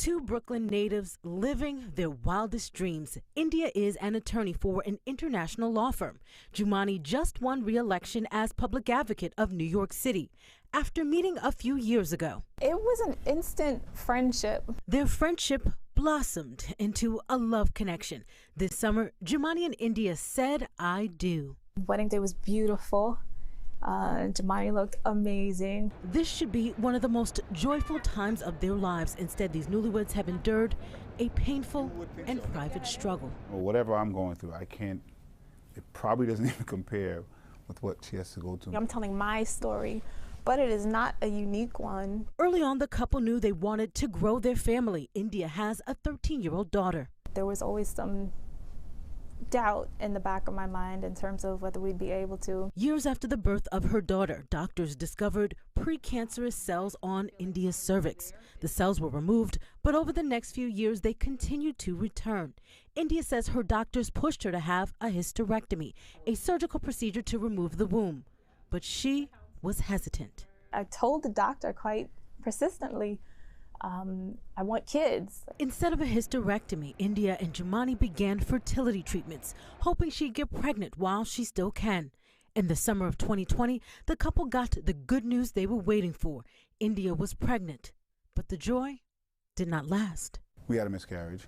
Two Brooklyn natives living their wildest dreams. India is an attorney for an international law firm. Jumanne just won re-election as public advocate of New York City after meeting a few years ago. It was an instant friendship. Their friendship blossomed into a love connection. This summer, Jumanne and India said, "I do." Wedding day was beautiful. Jumanne looked amazing. This should be one of the most joyful times of their lives. Instead, these newlyweds have endured a painful and private struggle. Well, whatever I'm going through, it probably doesn't even compare with what she has to go through. I'm telling my story, but it is not a unique one. Early on, the couple knew they wanted to grow their family. India has a 13-year-old daughter. There was always some doubt in the back of my mind in terms of whether we'd be able to. Years after the birth of her daughter, doctors discovered precancerous cells on India's cervix. The cells were removed, but over the next few years, they continued to return. India says her doctors pushed her to have a hysterectomy, a surgical procedure to remove the womb. But she was hesitant. I told the doctor quite persistently, I want kids. Instead of a hysterectomy, India and Jumanne began fertility treatments, hoping she'd get pregnant while she still can. In the summer of 2020, the couple got the good news they were waiting for. India was pregnant, but the joy did not last. We had a miscarriage.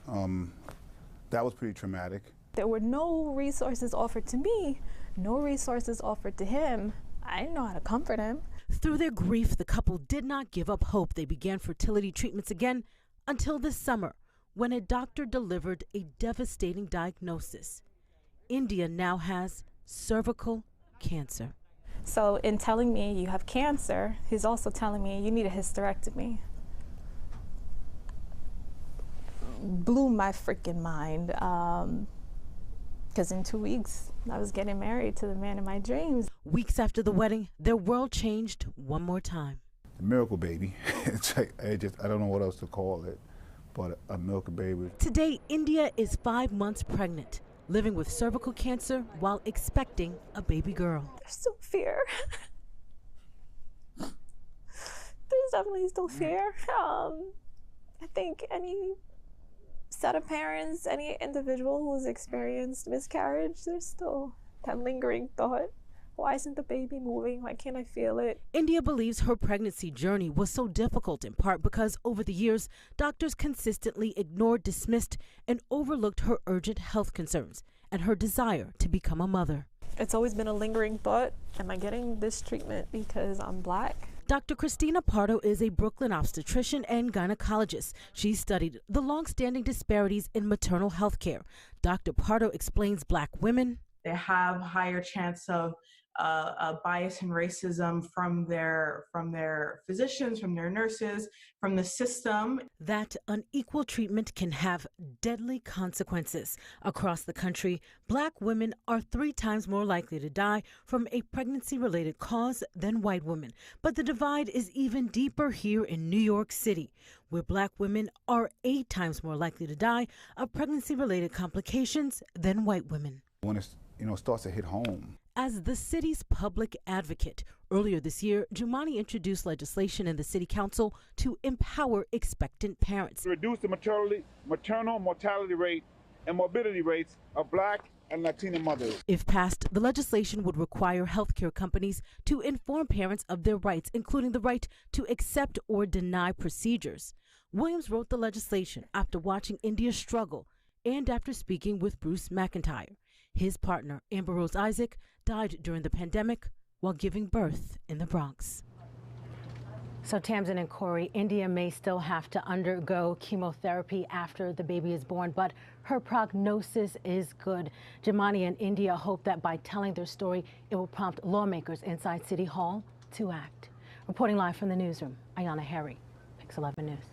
That was pretty traumatic. There were no resources offered to me, no resources offered to him. I didn't know how to comfort him. Through their grief, the couple did not give up hope. They began fertility treatments again until this summer, when a doctor delivered a devastating diagnosis. India now has cervical cancer. So in telling me you have cancer, he's also telling me you need a hysterectomy. Blew my freaking mind. Because in 2 weeks, I was getting married to the man in my dreams. Weeks after the wedding, their world changed one more time. The miracle baby. It's like, I don't know what else to call it, but a miracle baby. Today, India is 5 months pregnant, living with cervical cancer while expecting a baby girl. There's still fear. There's definitely still fear. I think any set of parents, any individual who's experienced miscarriage, there's still that lingering thought. Why isn't the baby moving? Why can't I feel it? India believes her pregnancy journey was so difficult in part because over the years, doctors consistently ignored, dismissed, and overlooked her urgent health concerns and her desire to become a mother. It's always been a lingering thought. Am I getting this treatment because I'm Black? Dr. Christina Pardo is a Brooklyn obstetrician and gynecologist. She studied the long-standing disparities in maternal health care. Dr. Pardo explains Black women, they have higher chance of bias and racism from their physicians, from their nurses, from the system. That unequal treatment can have deadly consequences. Across the country, Black women are 3 times more likely to die from a pregnancy-related cause than white women. But the divide is even deeper here in New York City, where Black women are 8 times more likely to die of pregnancy-related complications than white women. When it starts to hit home. As the city's public advocate, earlier this year, Jumanne introduced legislation in the city council to empower expectant parents. Reduce the maternal mortality rate and morbidity rates of Black and Latina mothers. If passed, the legislation would require healthcare companies to inform parents of their rights, including the right to accept or deny procedures. Williams wrote the legislation after watching India struggle and after speaking with Bruce McIntyre. His partner, Amber Rose Isaac, died during the pandemic while giving birth in the Bronx. So Tamsin and Corey, India may still have to undergo chemotherapy after the baby is born, but her prognosis is good. Jumanne and India hope that by telling their story, it will prompt lawmakers inside City Hall to act. Reporting live from the newsroom, Ayana Harry, Pix 11 News.